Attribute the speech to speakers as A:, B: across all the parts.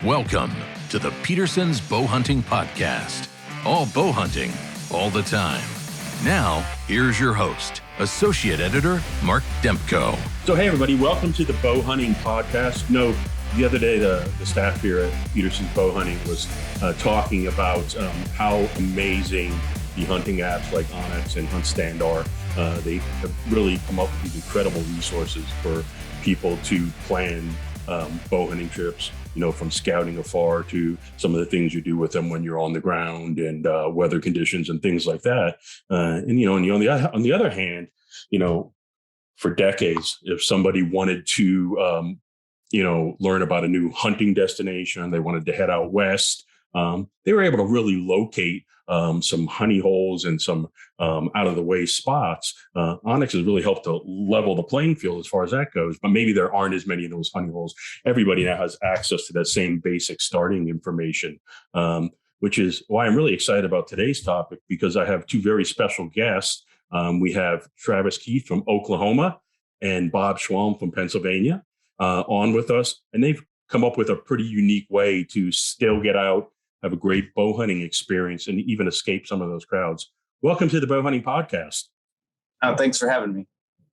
A: Welcome to the Petersen's Bowhunting Podcast. All bow hunting, all the time. Now, here's your host, Associate Editor Mark Demko.
B: So, hey, everybody, welcome to the Bowhunting Podcast. The other day, the staff here at Petersen's Bowhunting was talking about how amazing the hunting apps like Onyx and HuntStand are. They have really come up with these incredible resources for people to plan bow hunting trips, from scouting afar to some of the things you do with them when you're on the ground and weather conditions and things like that. And on the other hand, for decades, if somebody wanted to, learn about a new hunting destination, they wanted to head out west, they were able to really locate some honey holes and some out of the way spots. Onyx has really helped to level the playing field as far as that goes, but maybe there aren't as many of those honey holes. Everybody now has access to that same basic starting information, which is why I'm really excited about today's topic, because I have two very special guests. We have Travis Keith from Oklahoma and Bob Schwalm from Pennsylvania on with us, and they've come up with a pretty unique way to still get out, have a great bow hunting experience, and even escape some of those crowds. Welcome to the Bowhunting Podcast.
C: Thanks for having me.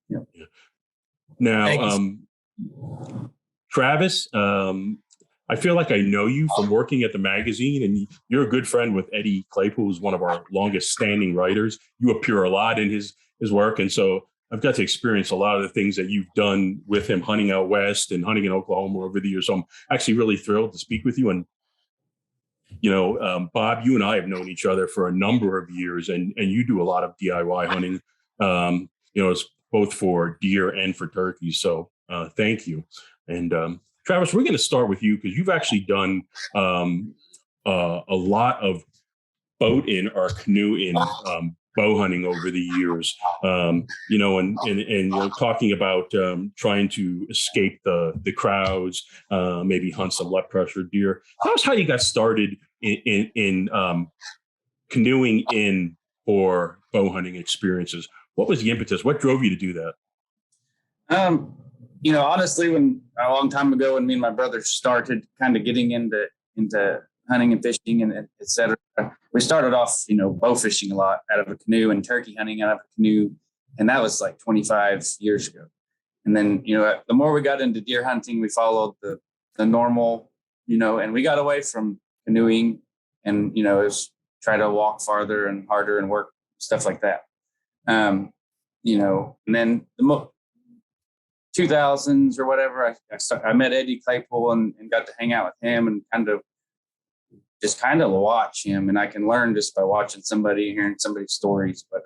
B: Yeah. Now, Travis, I feel like I know you from working at the magazine, and you're a good friend with Eddie Claypool, who's one of our longest standing writers. You appear a lot in his work, and so I've got to experience a lot of the things that you've done with him hunting out west and hunting in Oklahoma over the years. So I'm actually really thrilled to speak with you. And Bob, you and I have known each other for a number of years, and you do a lot of DIY hunting, it's both for deer and for turkeys. So thank you. And Travis, we're going to start with you because you've actually done a lot of boat in or canoe in bow hunting over the years, and you're talking about trying to escape the crowds, maybe hunt some left pressure deer. Tell us how you got started in canoeing in or bow hunting experiences. What was the impetus? What drove you to do that?
C: Honestly, when a long time ago, when me and my brother started kind of getting into hunting and fishing and et cetera, we started off, bow fishing a lot out of a canoe and turkey hunting out of a canoe. And that was like 25 years ago. And then, the more we got into deer hunting, we followed the normal, and we got away from canoeing and, it was try to walk farther and harder and work stuff like that. And then the 2000s or whatever, I met Eddie Claypool and got to hang out with him and kind of watch him. And I can learn just by watching somebody, hearing somebody's stories. But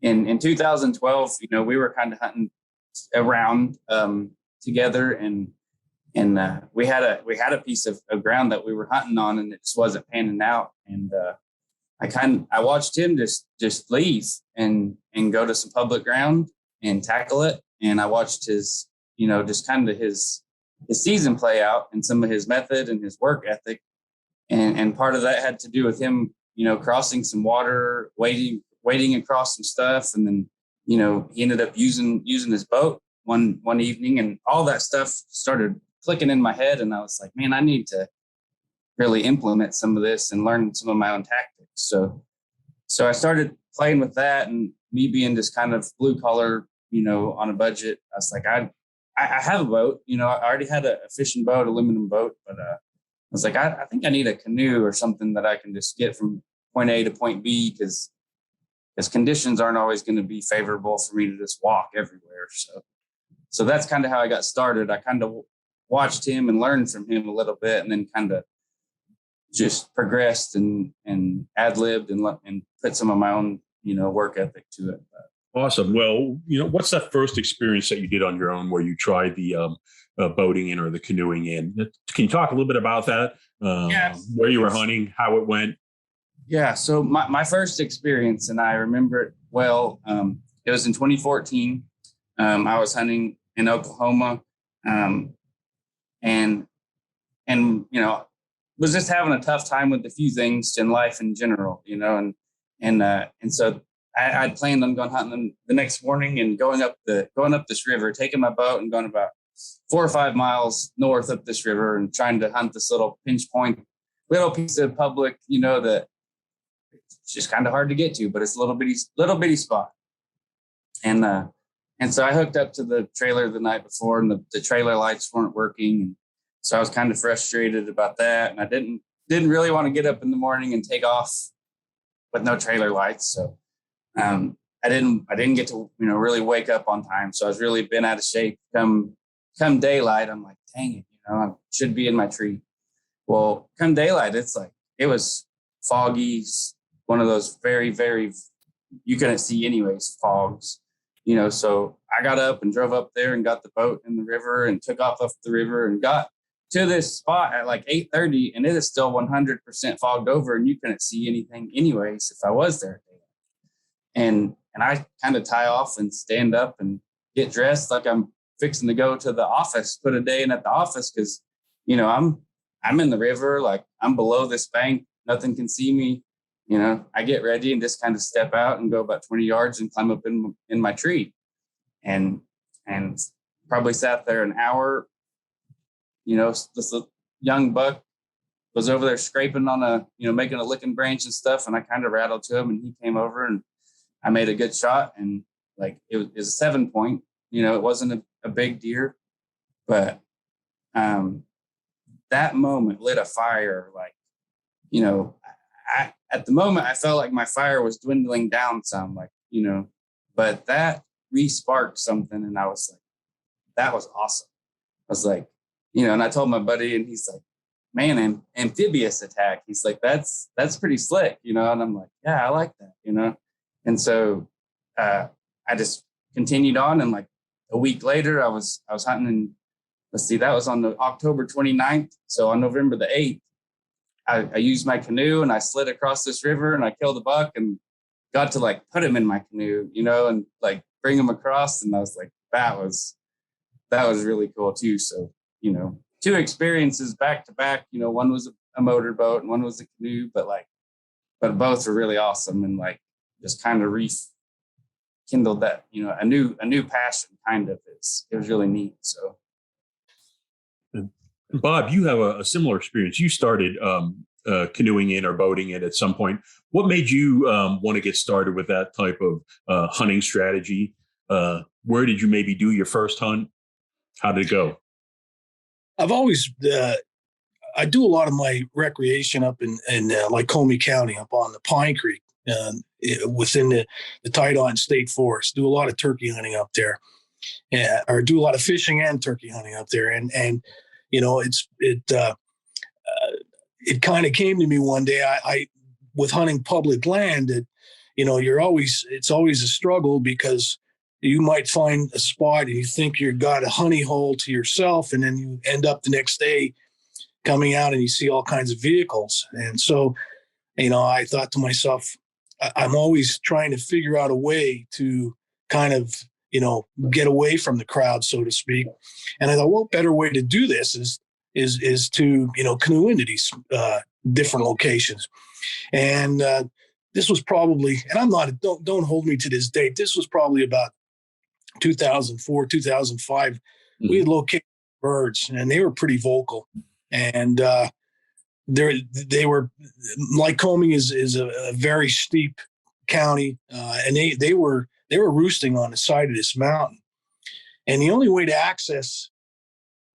C: in 2012, we were kind of hunting around together, and we had a piece of ground that we were hunting on, and it just wasn't panning out. And I watched him just leave and go to some public ground and tackle it. And I watched his, just kind of his season play out and some of his method and his work ethic. And part of that had to do with him, crossing some water, wading across some stuff. And then, he ended up using his boat one evening, and all that stuff started clicking in my head. And I was like, man, I need to really implement some of this and learn some of my own tactics. So I started playing with that, and me being just kind of blue collar, on a budget, I was like, I have a boat, I already had a fishing boat, aluminum boat, but I was like, I think I need a canoe or something that I can just get from point A to point B, because conditions aren't always going to be favorable for me to just walk everywhere. So that's kind of how I got started. I kind of watched him and learned from him a little bit, and then kind of just progressed and ad-libbed and put some of my own, work ethic to it.
B: Awesome. Well, what's that first experience that you did on your own where you tried the boating in or the canoeing in? Can you talk a little bit about that? Where you were hunting, how it went?
C: Yeah. So my first experience, and I remember it well, it was in 2014. I was hunting in Oklahoma, and was just having a tough time with a few things in life in general, and so I'd planned on going hunting the next morning and going up this river, taking my boat and going about 4 or 5 miles north up this river and trying to hunt this little pinch point, little piece of public, that it's just kind of hard to get to, but it's a little bitty spot. And so I hooked up to the trailer the night before, and the trailer lights weren't working. And so I was kind of frustrated about that. And I didn't really want to get up in the morning and take off with no trailer lights. So I didn't get to, really wake up on time. So I was really been out of shape. Come daylight, I'm like, dang it, I should be in my tree. Well, come daylight, it was foggy, one of those very, very, you couldn't see anyways, fogs. So I got up and drove up there and got the boat in the river and took off the river and got to this spot at like 8:30, and it is still 100% fogged over, and you couldn't see anything anyways if I was there. And I kind of tie off and stand up and get dressed like I'm fixing to go to the office, put a day in at the office, because I'm in the river, like I'm below this bank, nothing can see me. I get ready and just kind of step out and go about 20 yards and climb up in my tree, and probably sat there an hour. This young buck was over there scraping on making a licking branch and stuff, and I kind of rattled to him, and he came over, and I made a good shot, and like it was a 7 point. It wasn't a big deer, but that moment lit a fire. Like, at the moment, I felt like my fire was dwindling down some, but that re-sparked something. And I was like, that was awesome. I was like, and I told my buddy, and he's like, man, amphibious attack. He's like, that's pretty slick, and I'm like, yeah, I like that, And so I just continued on. And like a week later, I was hunting, and let's see, that was on the October 29th. So on November the 8th, I used my canoe and I slid across this river and I killed a buck and got to like put him in my canoe, and like bring him across. And I was like, that was really cool too. So, 2 experiences back to back, one was a motorboat and one was a canoe, but both were really awesome. And like, just kind of rekindled that, a new passion kind of it was really neat. So.
B: Bob, you have a similar experience. You started canoeing in or boating in at some point. What made you want to get started with that type of hunting strategy? Where did you maybe do your first hunt? How did it go?
D: I've always, I do a lot of my recreation up in Lycoming County, up on the Pine Creek, within the Tidon State Forest. Do a lot of turkey hunting up there, or do a lot of fishing and turkey hunting up there. And it kind of came to me one day. I with hunting public land, that it's always a struggle, because you might find a spot and you think you've got a honey hole to yourself, and then you end up the next day coming out and you see all kinds of vehicles. And so, I thought to myself, I'm always trying to figure out a way to kind of, get away from the crowd, so to speak. And I thought, well, better way to do this is to, canoe into these different locations. And this was probably, and don't hold me to this date, this was probably about 2004, 2005. Mm-hmm. We had located birds, and they were pretty vocal. And they were, Lycoming is a very steep county, and they were roosting on the side of this mountain. And the only way to access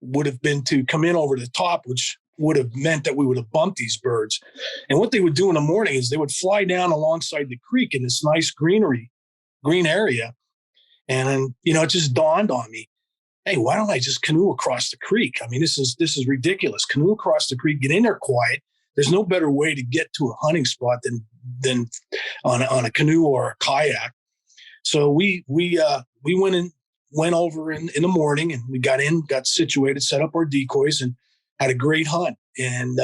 D: would have been to come in over the top, which would have meant that we would have bumped these birds. And what they would do in the morning is they would fly down alongside the creek in this nice green area. And then, it just dawned on me, hey, why don't I just canoe across the creek? I mean, this is ridiculous. Canoe across the creek, get in there quiet. There's no better way to get to a hunting spot than on a canoe or a kayak. So we went over in the morning, and we got situated, set up our decoys, and had a great hunt. And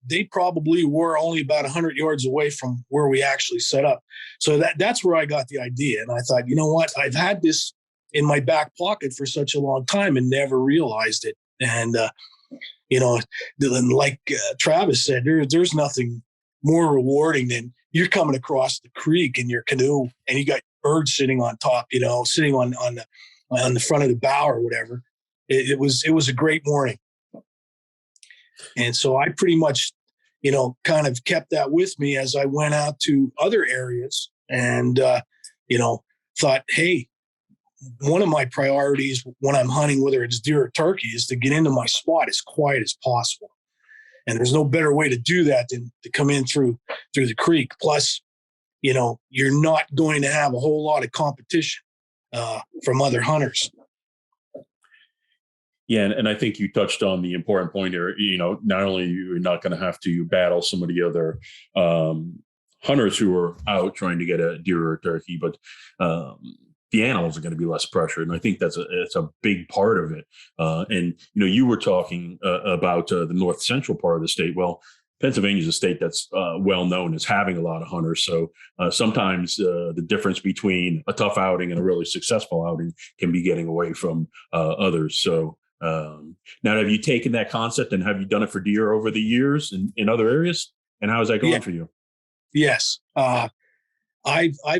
D: they probably were only about 100 yards away from where we actually set up. So that's where I got the idea. And I thought, you know what, I've had this in my back pocket for such a long time and never realized it. And like Travis said, there's nothing more rewarding than you're coming across the creek in your canoe and you got birds sitting on top, sitting on on the front of the bow or whatever. It was a great morning. And so I pretty much, kind of kept that with me as I went out to other areas and, thought, hey, one of my priorities when I'm hunting, whether it's deer or turkey, is to get into my spot as quiet as possible. And there's no better way to do that than to come in through the creek. Plus, you're not going to have a whole lot of competition from other hunters.
B: Yeah, and I think you touched on the important point here. Not only you're not going to have to battle some of the other hunters who are out trying to get a deer or a turkey, but the animals are going to be less pressured, and I think it's a big part of it. And you were talking about the north central part of the state. Well, Pennsylvania is a state that's well known as having a lot of hunters. So sometimes the difference between a tough outing and a really successful outing can be getting away from others. So now, have you taken that concept and have you done it for deer over the years in other areas? And how is that going for you?
D: Yes, I've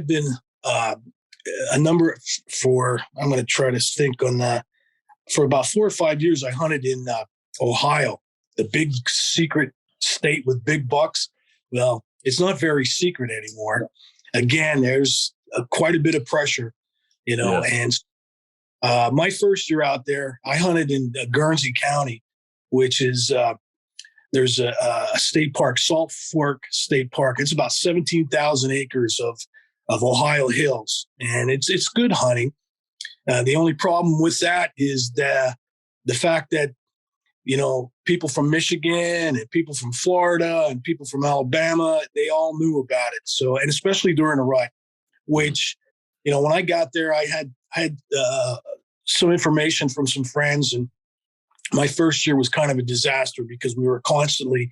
D: been a number I'm going to try to think on that. For about 4 or 5 years, I hunted in Ohio, the big secret state with big bucks. Well, it's not very secret anymore. Again, there's quite a bit of pressure, and my first year out there, I hunted in Guernsey County, which is there's a state park, Salt Fork State Park. It's about 17,000 acres of Ohio hills, and it's good hunting. The only problem with that is the fact that people from Michigan and people from Florida and people from Alabama, they all knew about it. So, and especially during a rut, which when I got there, I had some information from some friends, and my first year was kind of a disaster because we were constantly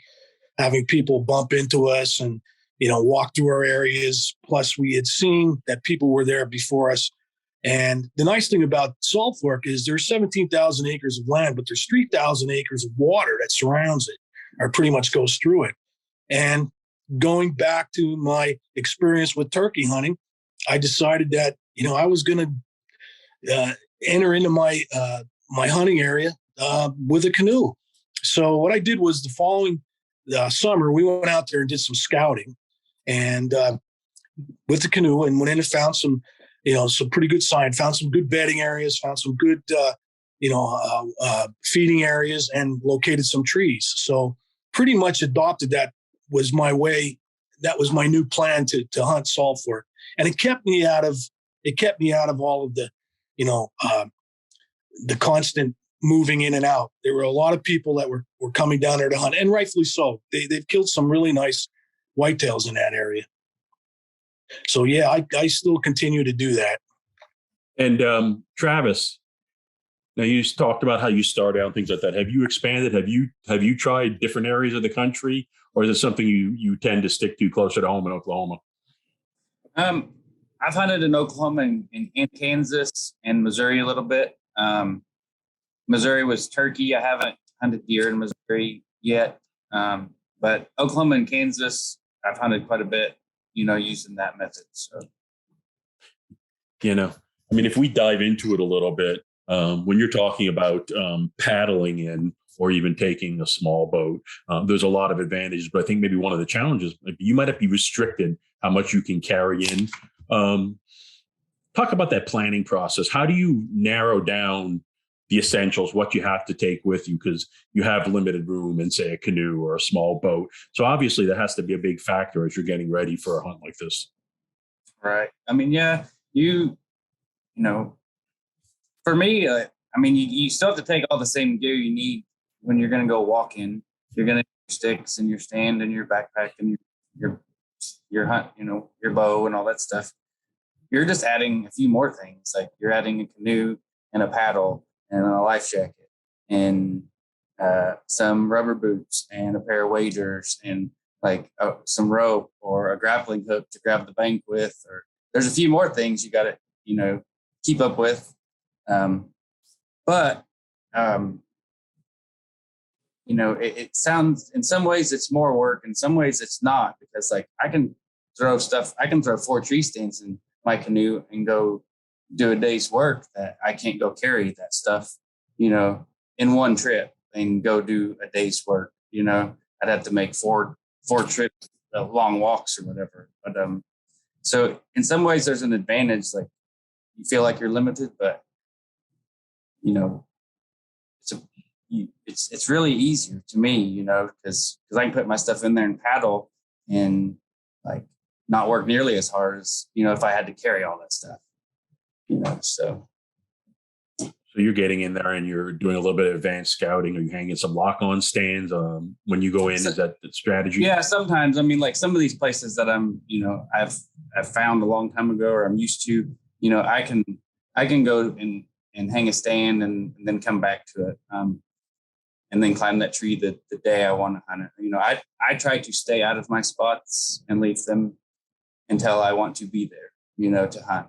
D: having people bump into us and walk through our areas. Plus, we had seen that people were there before us. And the nice thing about Salt Fork is there's 17,000 acres of land, but there's 3,000 acres of water that surrounds it, or pretty much goes through it. And going back to my experience with turkey hunting, I decided that I was going to enter into my my hunting area with a canoe. So what I did was the following summer, we went out there and did some scouting, and with the canoe, and went in and found some pretty good sign, found some good bedding areas, found some good feeding areas, and located some trees. So pretty much adopted that was my way. That was my new plan to hunt Salt Fork, and it kept me out of all of the the constant moving in and out. There were a lot of people that were coming down there to hunt, and rightfully so. They've killed some really nice whitetails in that area. So yeah, I still continue to do that.
B: And Travis, now you talked about how you started out and things like that. Have you expanded? Have you tried different areas of the country, or is it something you tend to stick to closer to home in Oklahoma?
C: I've hunted in Oklahoma and Kansas and Missouri a little bit. Missouri was turkey. I haven't hunted deer in Missouri yet, but Oklahoma and Kansas, I've hunted quite a bit, using that method. So,
B: if we dive into it a little bit, when you're talking about paddling in or even taking a small boat, there's a lot of advantages, but I think maybe one of the challenges, you might be restricted how much you can carry in. Talk about that planning process. How do you narrow down the essentials, what you have to take with you, because you have limited room in, say, a canoe or a small boat? So obviously that has to be a big factor as you're getting ready for a hunt like this.
C: Right. For me, you still have to take all the same gear you need when you're going to go walking. You're going to need your sticks and your stand and your backpack and your hunt, your bow and all that stuff. You're just adding a few more things. Like you're adding a canoe and a paddle and a life jacket and some rubber boots and a pair of waders and some rope or a grappling hook to grab the bank with. Or there's a few more things you got to, keep up with. It sounds, in some ways it's more work, in some ways it's not, because I can throw 4 tree stands in my canoe and go do a day's work that I can't go carry that stuff, in one trip and go do a day's work. I'd have to make four trips, long walks or whatever. But so in some ways there's an advantage. Like you feel like you're limited, but it's really easier to me, because I can put my stuff in there and paddle and like not work nearly as hard as, if I had to carry all that stuff, so.
B: So you're getting in there and you're doing a little bit of advanced scouting. Are you hanging some lock-on stands when you go in? Is that the strategy?
C: Yeah, sometimes. I mean, like some of these places that I've found a long time ago or I'm used to, I can go and hang a stand and then come back to it. And then climb that tree the day I want to hunt it. I try to stay out of my spots and leave them until I want to be there, to hunt.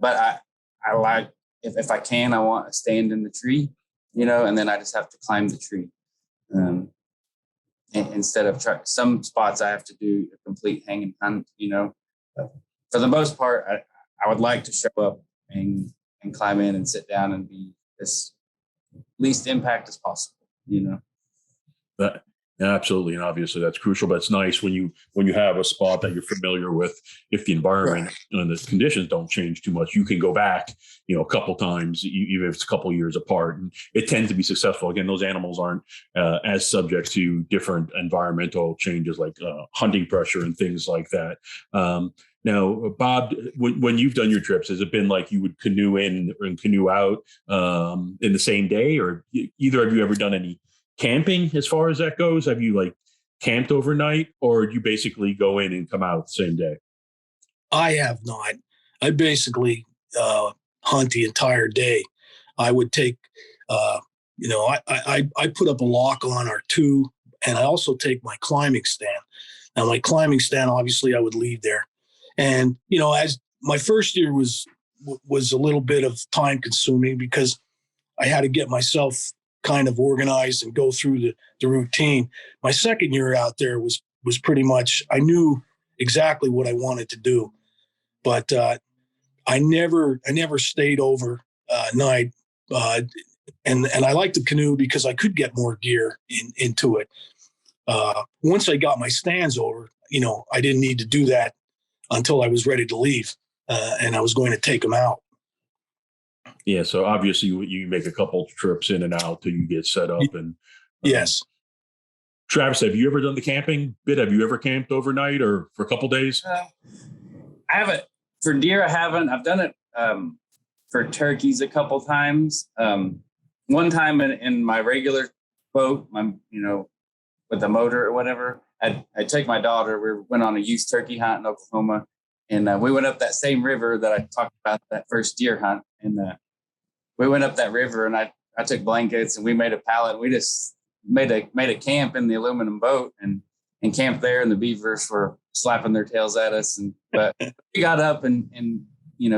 C: But I like, if I can, I want to stand in the tree, and then I just have to climb the tree. Instead of some spots I have to do a complete hang and hunt, But for the most part, I would like to show up and climb in and sit down and be as least impact as possible.
B: But absolutely, and obviously that's crucial. But it's nice when you have a spot that you're familiar with. If the environment and the conditions don't change too much, you can go back, a couple times, even if it's a couple years apart, and it tends to be successful. Again, those animals aren't as subject to different environmental changes like hunting pressure and things like that. Now, Bob, when you've done your trips, has it been like you would canoe in and canoe out in the same day, or either of you ever done any camping as far as that goes? Have you like camped overnight, or do you basically go in and come out the same day?
D: I have not. I basically hunt the entire day. I would take, I put up a lock on or two, and I also take my climbing stand. Now, my climbing stand, obviously, I would leave there. And, as my first year was a little bit of time consuming because I had to get myself kind of organized and go through the routine. My second year out there was pretty much, I knew exactly what I wanted to do, but I never stayed over night. And I liked the canoe because I could get more gear into it. Once I got my stands over, I didn't need to do that until I was ready to leave, and I was going to take them out.
B: Yeah, so obviously you make a couple trips in and out till you get set up. And
D: yes.
B: Travis, have you ever done the camping bit? Have you ever camped overnight or for a couple days?
C: I haven't. For deer, I haven't. I've done it for turkeys a couple times. One time in my regular boat, with the motor or whatever, I took my daughter. We went on a youth turkey hunt in Oklahoma, and we went up that same river that I talked about that first deer hunt. And we went up that river, and I took blankets and we made a pallet. We just made a camp in the aluminum boat and camped there. And the beavers were slapping their tails at us. But we got up and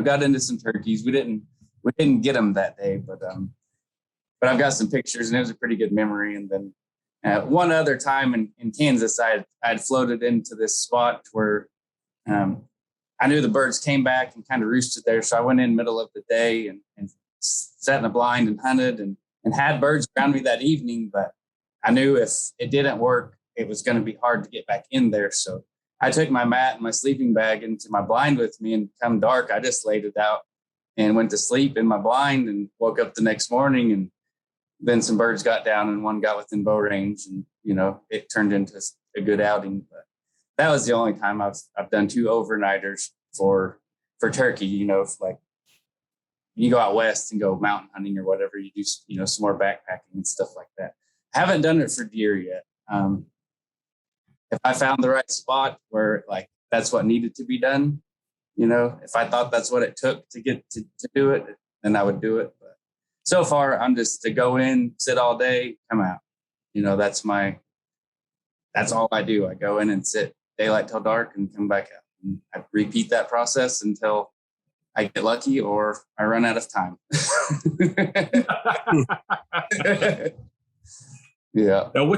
C: got into some turkeys. We didn't get them that day, but I've got some pictures, and it was a pretty good memory. And then one other time in Kansas, I'd floated into this spot where I knew the birds came back and kind of roosted there. So I went in middle of the day and sat in a blind and hunted and had birds around me that evening. But I knew if it didn't work, it was going to be hard to get back in there. So I took my mat and my sleeping bag into my blind with me, and come dark, I just laid it out and went to sleep in my blind and woke up the next morning. And then some birds got down and one got within bow range, and, it turned into a good outing. But that was the only time I've done 2 overnighters for turkey. If like you go out west and go mountain hunting or whatever, you do, some more backpacking and stuff like that. I haven't done it for deer yet. If I found the right spot where like that's what needed to be done, if I thought that's what it took to get to do it, then I would do it. But so far, I'm just to go in, sit all day, come out. That's all I do. I go in and sit daylight till dark and come back out. And I repeat that process until I get lucky or I run out of time. Yeah.
B: Now,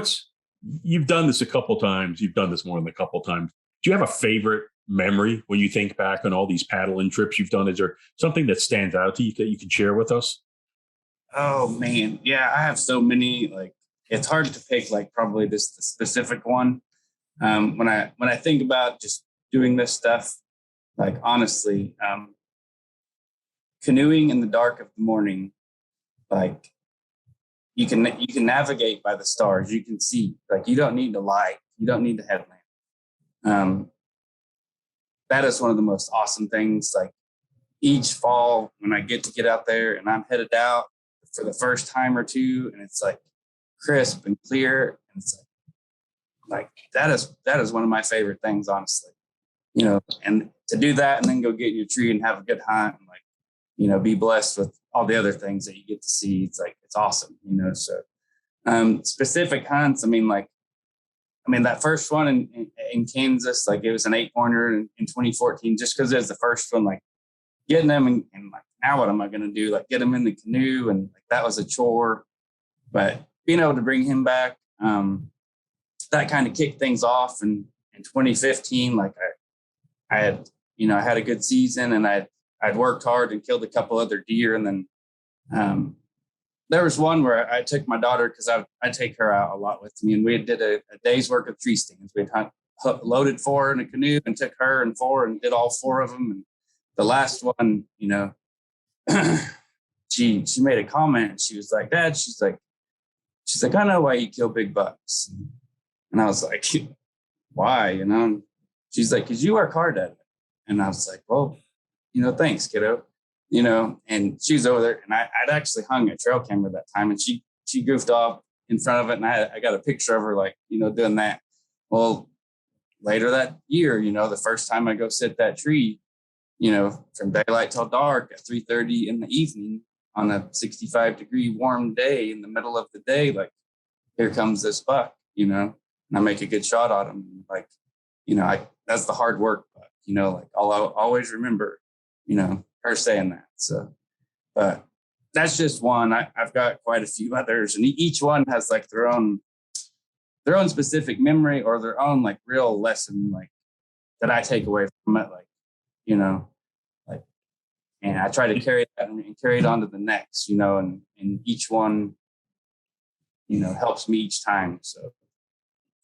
B: you've done this a couple times. You've done this more than a couple times. Do you have a favorite memory when you think back on all these paddling trips you've done? Is there something that stands out to you that you can share with us?
C: Oh man, yeah, I have so many. Like, it's hard to pick like probably this the specific one. When I think about just doing this stuff, like honestly, canoeing in the dark of the morning, like you can navigate by the stars. You can see, like, you don't need a light, you don't need a headlamp. Um, that is one of the most awesome things. Like, each fall when I get out there and I'm headed out for the first time or two, and it's like crisp and clear, and it's like that is one of my favorite things, honestly. And to do that and then go get in your tree and have a good hunt, and like, be blessed with all the other things that you get to see. It's like, it's awesome, So specific hunts, that first one in Kansas, like, it was an 8-pointer in 2014, just because it was the first one, like getting them and like, now what am I going to do? Like, get them in the canoe, and like, that was a chore. But being able to bring him back, that kind of kicked things off. And in 2015, like I had, I had a good season, and I'd worked hard and killed a couple other deer. And then there was one where I took my daughter, because I take her out a lot with me, and we did a day's work of tree stands. We'd loaded 4 in a canoe and took her and 4 and did all 4 of them. And the last one, she made a comment. She was like, "Dad," she's like, "I know why you kill big bucks." And I was like, "Why?" She's like, "Because you work hard at it." And I was like, "Well, thanks, kiddo." And she was over there, and I'd actually hung a trail camera that time, and she goofed off in front of it, and I got a picture of her, like, doing that. Well, later that year, the first time I go sit that tree, from daylight till dark at 3:30 in the evening on a 65-degree warm day in the middle of the day, like, here comes this buck, and I make a good shot on him. Like, that's the hard work buck, like, I'll always remember, her saying that. So, but that's just one. I've got quite a few others, and each one has like their own specific memory, or their own like real lesson, like, that I take away from it. Like, like, and I try to carry that and carry it on to the next, and each one, helps me each time. So,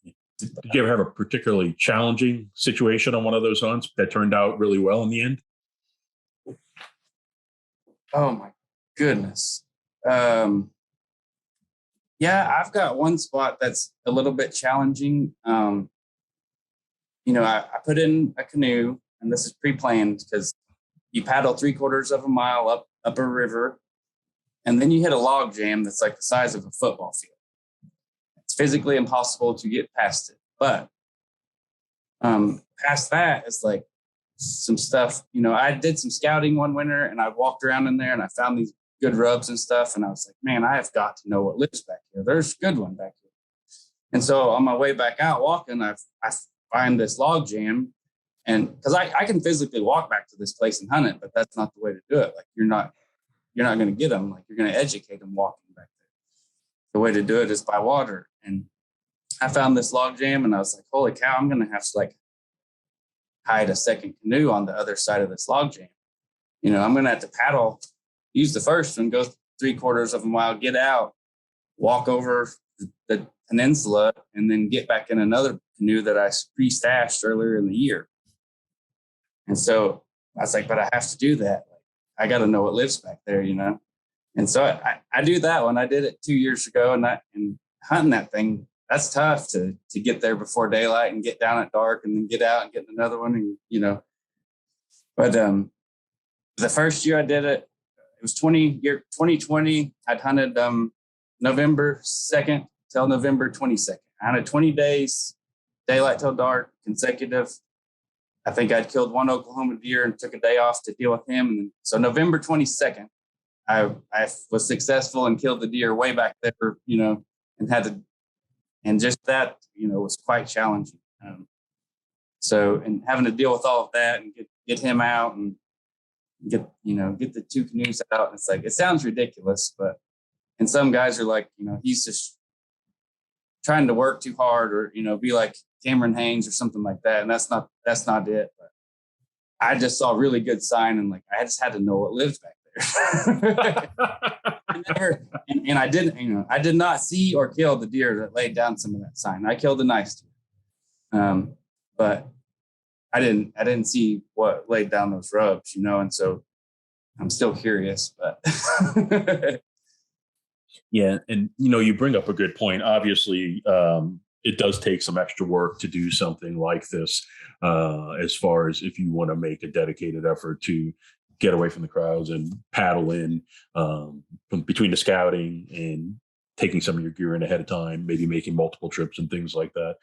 B: did you ever have a particularly challenging situation on one of those hunts that turned out really well in the end?
C: Oh my goodness. Yeah, I've got one spot that's a little bit challenging. I put in a canoe, and this is pre-planned, because you paddle 3/4 of a mile up a river, and then you hit a log jam that's like the size of a football field. It's physically impossible to get past it. But past that is like some stuff. I did some scouting one winter, and I walked around in there, and I found these good rubs and stuff. And I was like, man, I have got to know what lives back here. There's a good one back here. And so on my way back out walking, I find this log jam, and because I can physically walk back to this place and hunt it, but that's not the way to do it. Like, you're not going to get them. Like, you're going to educate them walking back there. The way to do it is by water. And I found this log jam, and I was like, holy cow, I'm going to have to like hide a second canoe on the other side of this log jam. I'm going to have to paddle, use the first one, go 3/4 of a mile, get out, walk over the peninsula, and then get back in another canoe that I pre-stashed earlier in the year. And so I was like, but I have to do that. Like, I got to know what lives back there, And so I do that one. I did it 2 years ago, and hunting that thing, that's tough to get there before daylight and get down at dark and then get out and get another one. And, but the first year I did it, it was 2020. I'd hunted November 2nd till November 22nd. I hunted 20 days, daylight till dark, consecutive. I think I'd killed one Oklahoma deer and took a day off to deal with him. And so November 22nd, I was successful and killed the deer way back there, and just that, was quite challenging. And having to deal with all of that and get him out and get the 2 canoes out. It's like, it sounds ridiculous, and some guys are like, he's just trying to work too hard, or, be like Cameron Haynes or something like that. And that's not it. But I just saw a really good sign, and like I just had to know what lives back there. and I didn't, I did not see or kill the deer that laid down some of that sign. I killed a nice deer, but I didn't see what laid down those rubs, and so I'm still curious. But
B: yeah, and you bring up a good point. Obviously, it does take some extra work to do something like this, as far as if you want to make a dedicated effort to get away from the crowds and paddle in, from between the scouting and taking some of your gear in ahead of time, maybe making multiple trips and things like that.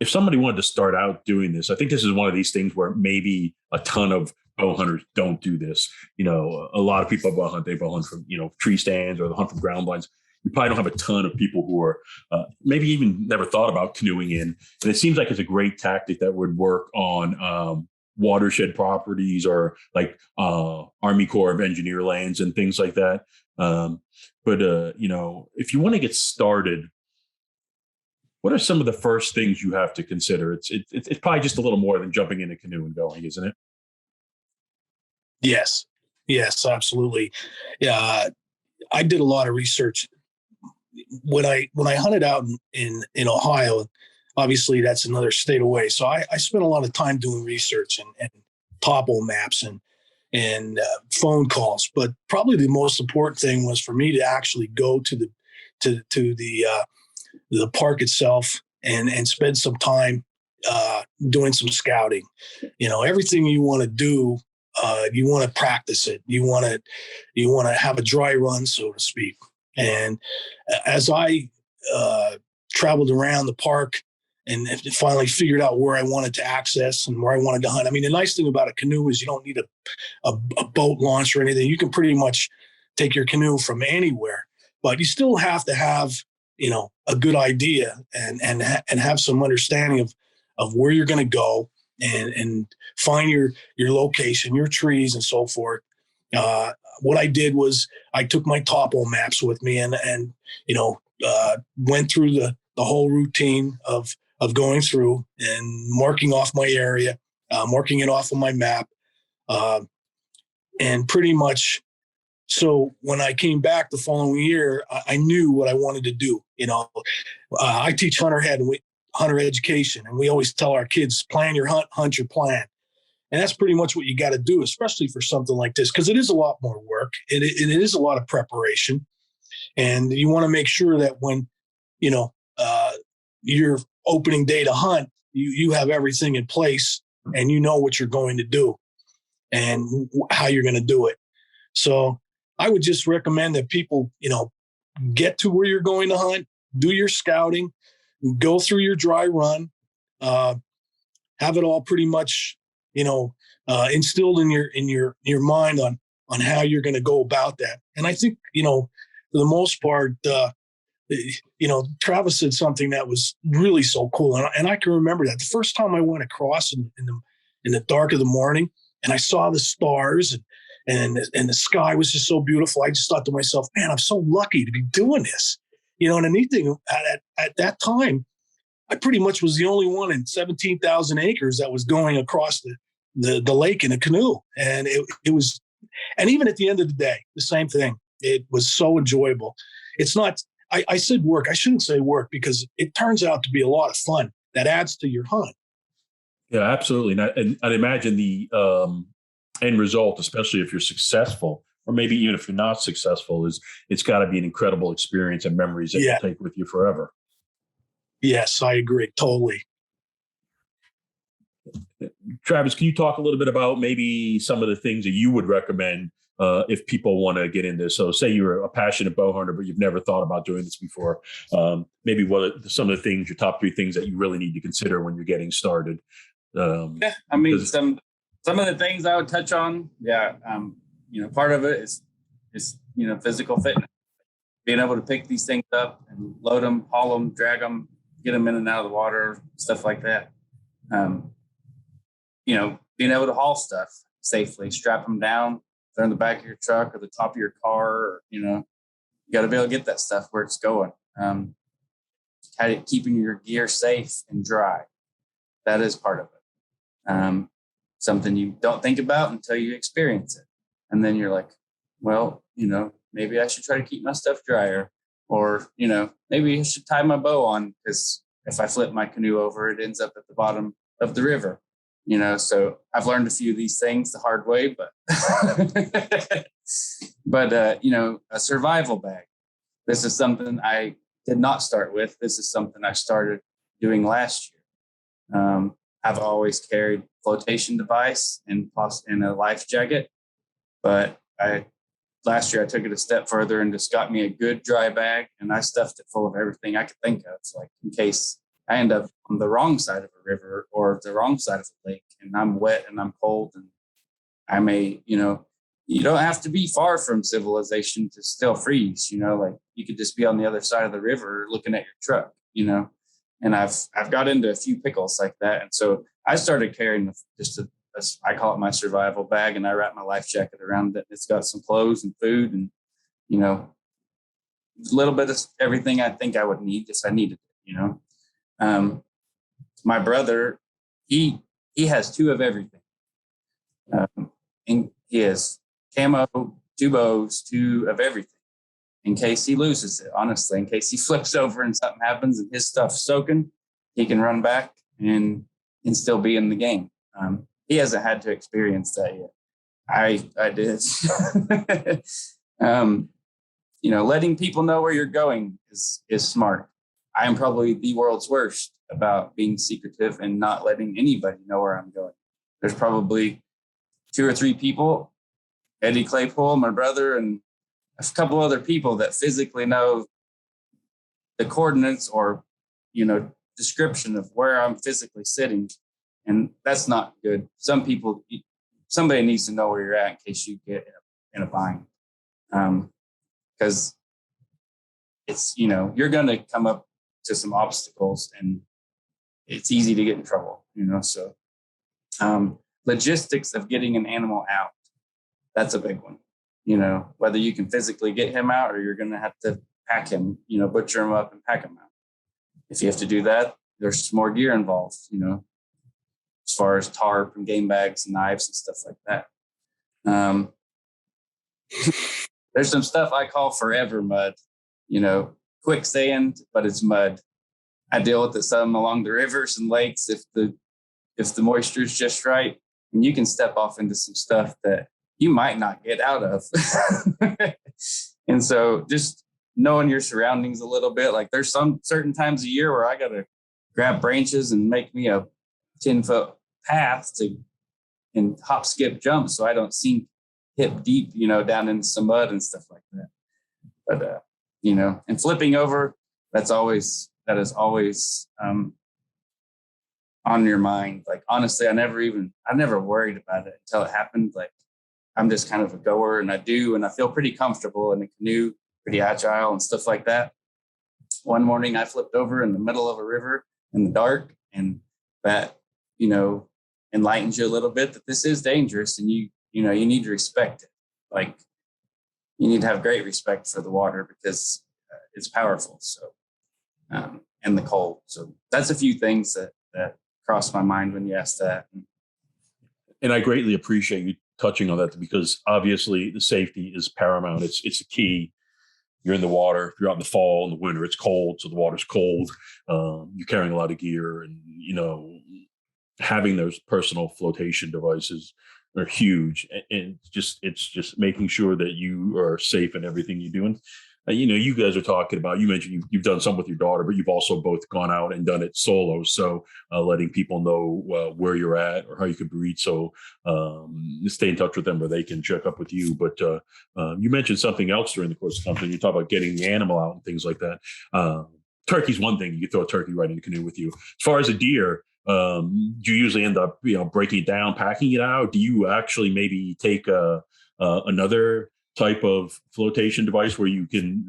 B: If somebody wanted to start out doing this, I think this is one of these things where maybe a ton of bow hunters don't do this. A lot of people bow hunt, they bow hunt from, tree stands, or they hunt from ground blinds. You probably don't have a ton of people who are maybe even never thought about canoeing in. And it seems like it's a great tactic that would work on watershed properties, or like Army Corps of Engineer lands and things like that. But if you want to get started, what are some of the first things you have to consider? It's probably just a little more than jumping in a canoe and going, isn't it?
D: Yes, absolutely. Yeah, I did a lot of research when I hunted out in Ohio. Obviously, that's another state away. So I spent a lot of time doing research and topo maps and phone calls. But probably the most important thing was for me to actually go to the park itself and spend some time doing some scouting. Everything you want to do, you want to practice it. You want to have a dry run, so to speak. And as I traveled around the park and finally figured out where I wanted to access and where I wanted to hunt. I mean, the nice thing about a canoe is you don't need a boat launch or anything. You can pretty much take your canoe from anywhere, but you still have to have, a good idea and have some understanding of where you're going to go and find your location, your trees and so forth. What I did was I took my topo maps with me and went through the whole routine of going through and marking off my area, marking it off on my map. And pretty much, so when I came back the following year, I knew what I wanted to do. I teach hunter education, and we always tell our kids, plan your hunt your plan. And that's pretty much what you got to do, especially for something like this, because it is a lot more work. It is a lot of preparation. And you want to make sure that when, your opening day to hunt, you have everything in place and you know what you're going to do and how you're going to do it. So I would just recommend that people, get to where you're going to hunt, do your scouting, go through your dry run, have it all pretty much, instilled in your mind on how you're going to go about that. And I think, for the most part, Travis said something that was really so cool. And I can remember that the first time I went across in the dark of the morning and I saw the stars and the sky was just so beautiful. I just thought to myself, man, I'm so lucky to be doing this. And the neat thing at that time, I pretty much was the only one in 17,000 acres that was going across the lake in a canoe. And it was, and even at the end of the day, the same thing. It was so enjoyable. It's not, I said work. I shouldn't say work because it turns out to be a lot of fun that adds to your hunt.
B: Yeah, absolutely. And I'd imagine the end result, especially if you're successful, or maybe even if you're not successful, is it's got to be an incredible experience and memories that you'll take with you forever.
D: Yes, I agree. Totally.
B: Travis, can you talk a little bit about maybe some of the things that you would recommend if people want to get into this? So say you're a passionate bow hunter, but you've never thought about doing this before. Maybe what are some of the things, your top 3 things that you really need to consider when you're getting started?
C: Some of the things I would touch on. Part of it is physical fitness, being able to pick these things up and load them, haul them, drag them, get them in and out of the water, stuff like that. Being able to haul stuff safely, strap them down, they're in the back of your truck or the top of your car, or, you got to be able to get that stuff where it's going. keeping your gear safe and dry. That is part of it. Something you don't think about until you experience it. And then you're like, well, maybe I should try to keep my stuff drier, or, maybe I should tie my bow on, because if I flip my canoe over, it ends up at the bottom of the river, so I've learned a few of these things the hard way, but, a survival bag. This is something I did not start with. This is something I started doing last year. I've always carried flotation device and a life jacket, but last year I took it a step further and just got me a good dry bag, and I stuffed it full of everything I could think of. It's like, in case I end up on the wrong side of a river or the wrong side of a lake, and I'm wet and I'm cold, and I may, you don't have to be far from civilization to still freeze, like you could just be on the other side of the river looking at your truck, and I've got into a few pickles like that. And so I started carrying I call it my survival bag, and I wrap my life jacket around it. It's got some clothes and food and, a little bit of everything I think I would need if I needed it, My brother, he has two of everything. And he has camo, two bows, two of everything, in case he loses it, honestly, in case he flips over and something happens and his stuff's soaking, he can run back and still be in the game. He hasn't had to experience that yet. I did. Letting people know where you're going is smart. I am probably the world's worst about being secretive and not letting anybody know where I'm going. There's probably 2 or 3 people, Eddie Claypool, my brother, and a couple other people that physically know the coordinates or, description of where I'm physically sitting. And that's not good. Somebody needs to know where you're at in case you get in a bind. Because it's, you're going to come up to some obstacles and it's easy to get in trouble, so logistics of getting an animal out, that's a big one. Whether you can physically get him out or you're going to have to pack him, butcher him up and pack him out. If you have to do that, there's more gear involved, as far as tarp and game bags and knives and stuff like that. There's some stuff I call forever mud, quicksand, but it's mud. I deal with it some along the rivers and lakes if the moisture is just right, and you can step off into some stuff that you might not get out of. And so just knowing your surroundings a little bit, like there's some certain times a year where I got to grab branches and make me a 10-foot path and hop, skip, jump so I don't sink hip deep, down into some mud and stuff like that. But, and flipping over, that is always on your mind. Like, honestly, I never worried about it until it happened. Like, I'm just kind of a goer, and I feel pretty comfortable in a canoe, pretty agile and stuff like that. One morning I flipped over in the middle of a river in the dark, and that, enlightens you a little bit that this is dangerous, and you need to respect it. Like, you need to have great respect for the water because it's powerful. So, and the cold. So that's a few things that crossed my mind when you asked that.
B: And I greatly appreciate you touching on that, because obviously the safety is paramount. It's the key. You're in the water. If you're out in the fall, in the winter, it's cold. So the water's cold. You're carrying a lot of gear, and, having those personal flotation devices are huge. And it's just making sure that you are safe in everything you do. And, you guys are talking about, you mentioned you've done some with your daughter, but you've also both gone out and done it solo. So letting people know where you're at or how you could reach. So stay in touch with them, or they can check up with you. But you mentioned something else during the course of something. You talk about getting the animal out and things like that. Turkey's one thing. You can throw a turkey right in the canoe with you. As far as a deer, do you usually end up, breaking it down, packing it out? Do you actually maybe take another type of flotation device where you can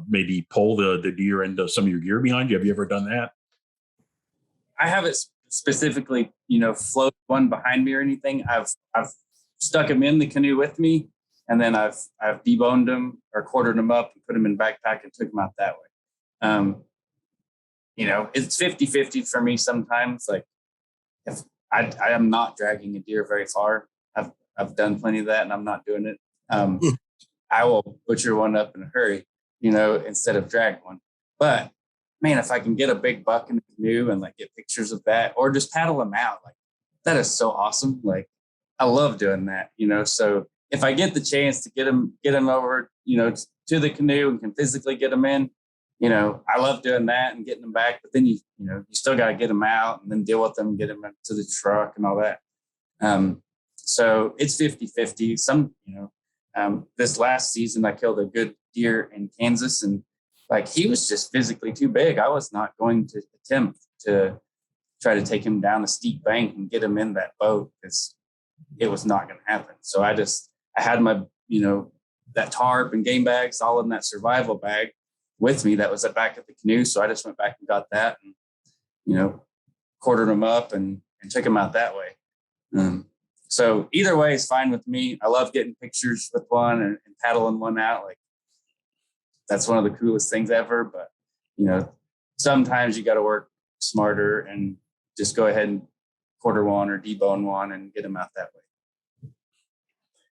B: maybe pull the deer into some of your gear behind you? Have you ever done that?
C: I haven't specifically, float one behind me or anything. I've stuck them in the canoe with me, and then I've deboned them or quartered them up and put them in backpack and took them out that way. it's 50-50 for me sometimes. Like if I am not dragging a deer very far. I've done plenty of that and I'm not doing it. I will butcher one up in a hurry, instead of drag one. But man, if I can get a big buck in the canoe and like get pictures of that or just paddle them out, like that is so awesome. Like I love doing that, so if I get the chance to get them over, to the canoe and can physically get them in, I love doing that and getting them back, but then you still got to get them out and then deal with them, get them into the truck and all that. So it's 50-50. This last season I killed a good deer in Kansas and like he was just physically too big. I was not going to attempt to try to take him down a steep bank and get him in that boat because it was not going to happen. So I had my, that tarp and game bags all in that survival bag with me that was at back of the canoe. So I just went back and got that and, quartered them up and took them out that way. So either way is fine with me. I love getting pictures with one and paddling one out. Like that's one of the coolest things ever. But, sometimes you got to work smarter and just go ahead and quarter one or debone one and get them out that way.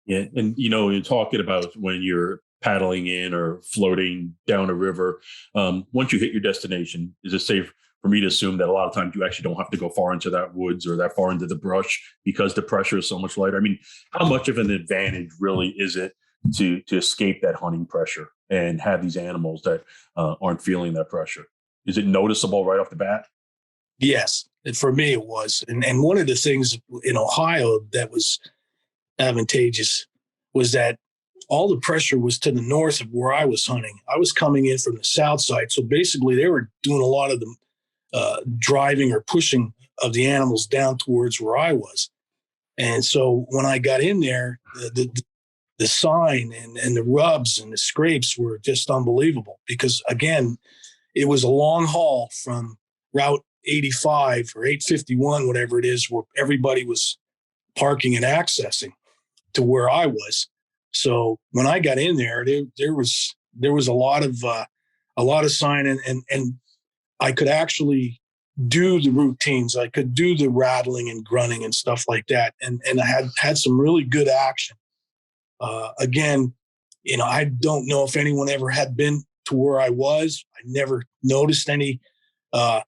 B: Yeah. And, you're talking about when you're paddling in or floating down a river, once you hit your destination, is it safe for me to assume that a lot of times you actually don't have to go far into that woods or that far into the brush because the pressure is so much lighter? I mean, how much of an advantage really is it to escape that hunting pressure and have these animals that aren't feeling that pressure? Is it noticeable right off the bat?
D: Yes, for me it was. And one of the things in Ohio that was advantageous was that all the pressure was to the north of where I was hunting. I was coming in from the south side. So basically they were doing a lot of the driving or pushing of the animals down towards where I was. And so when I got in there, the sign and the rubs and the scrapes were just unbelievable because, again, it was a long haul from Route 85 or 851, whatever it is, where everybody was parking and accessing to where I was. So when I got in there, there was a lot of sign and I could actually do the routines. I could do the rattling and grunting and stuff like that. And I had some really good action. Again, I don't know if anyone ever had been to where I was. I never noticed any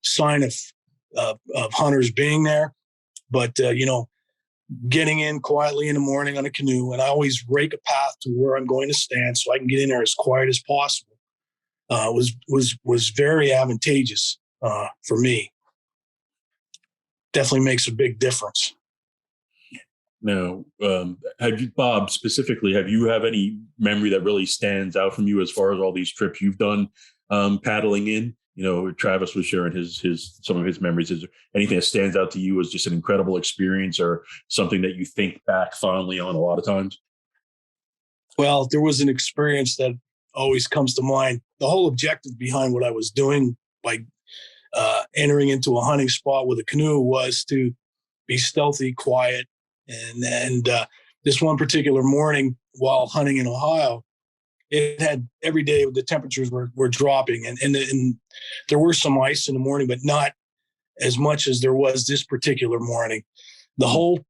D: sign of hunters being there, but getting in quietly in the morning on a canoe, and I always rake a path to where I'm going to stand so I can get in there as quiet as possible. Was very advantageous for me. Definitely makes a big difference.
B: Now, Bob, specifically, have you have any memory that really stands out from you as far as all these trips you've done paddling in? Travis was sharing some of his memories. Is there anything that stands out to you as just an incredible experience or something that you think back fondly on a lot of times?
D: Well, there was an experience that always comes to mind. The whole objective behind what I was doing by entering into a hunting spot with a canoe was to be stealthy, quiet. And this one particular morning while hunting in Ohio, it had every day the temperatures were dropping and there were some ice in the morning, but not as much as there was this particular morning. The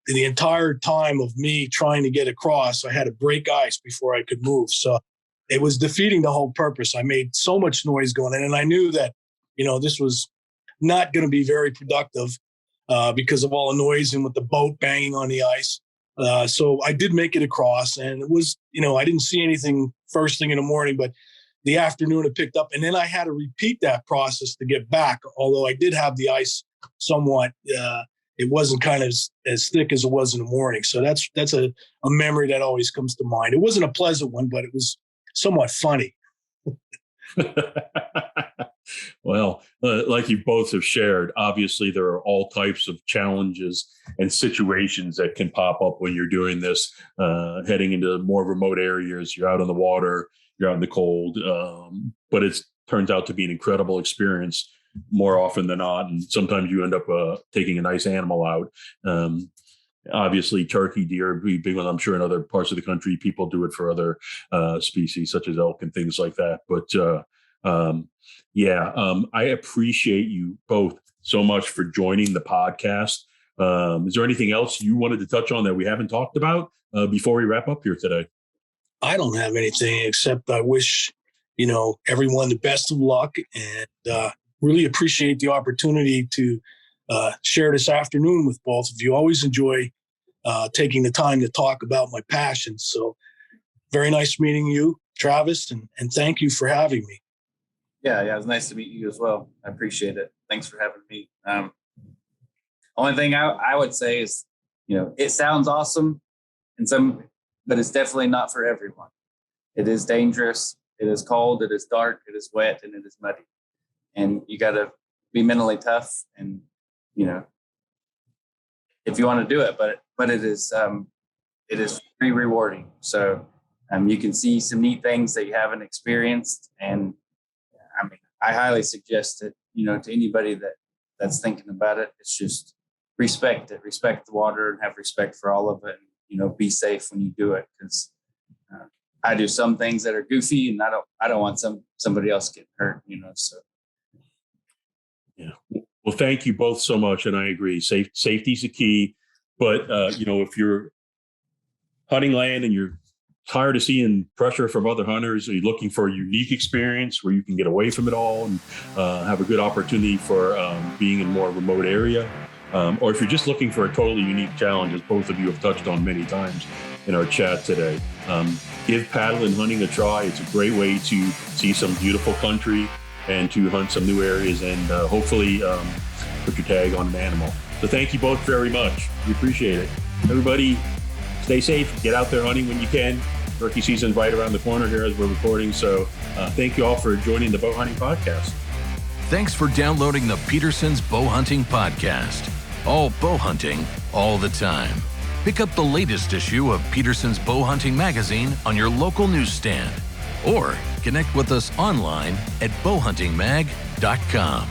D: entire time of me trying to get across, I had to break ice before I could move. So it was defeating the whole purpose. I made so much noise going in, and I knew that, this was not going to be very productive because of all the noise and with the boat banging on the ice. So I did make it across, and it was, I didn't see anything first thing in the morning, but the afternoon it picked up, and then I had to repeat that process to get back. Although I did have the ice somewhat, it wasn't kind of as thick as it was in the morning. So that's a memory that always comes to mind. It wasn't a pleasant one, but it was somewhat funny.
B: Well, like you both have shared, obviously there are all types of challenges and situations that can pop up when you're doing this, heading into more remote areas. You're out on the water, you're out in the cold, but it turns out to be an incredible experience more often than not. And sometimes you end up taking a nice animal out. Obviously, turkey, deer, big one. I'm sure in other parts of the country, people do it for other species such as elk and things like that. But I appreciate you both so much for joining the podcast. Is there anything else you wanted to touch on that we haven't talked about before we wrap up here today?
D: I don't have anything except I wish, everyone the best of luck, and really appreciate the opportunity to share this afternoon with both of you. Always enjoy taking the time to talk about my passions. So very nice meeting you, Travis, and thank you for having me.
C: Yeah, it was nice to meet you as well. I appreciate it. Thanks for having me. Only thing I would say is, it sounds awesome but it's definitely not for everyone. It is dangerous. It is cold. It is dark. It is wet, and it is muddy. And you got to be mentally tough, and if you want to do it. But it is pretty rewarding. So you can see some neat things that you haven't experienced, and I highly suggest it. To anybody that's thinking about it, it's just respect it, respect the water, and have respect for all of it. And, be safe when you do it, because I do some things that are goofy, and I don't want somebody else getting hurt. So.
B: Yeah. Well, thank you both so much, and I agree. Safety's the key. But if you're hunting land and you're tired of seeing pressure from other hunters, or you're looking for a unique experience where you can get away from it all and have a good opportunity for being in a more remote area, or if you're just looking for a totally unique challenge, as both of you have touched on many times in our chat today, give paddle and hunting a try. It's a great way to see some beautiful country and to hunt some new areas, and hopefully put your tag on an animal. So thank you both very much. We appreciate it. Everybody, stay safe. Get out there hunting when you can. Turkey season's right around the corner here as we're recording. So thank you all for joining the Bowhunting Podcast.
A: Thanks for downloading the Petersen's Bowhunting Podcast. All bowhunting, all the time. Pick up the latest issue of Petersen's Bowhunting magazine on your local newsstand, or connect with us online at bowhuntingmag.com.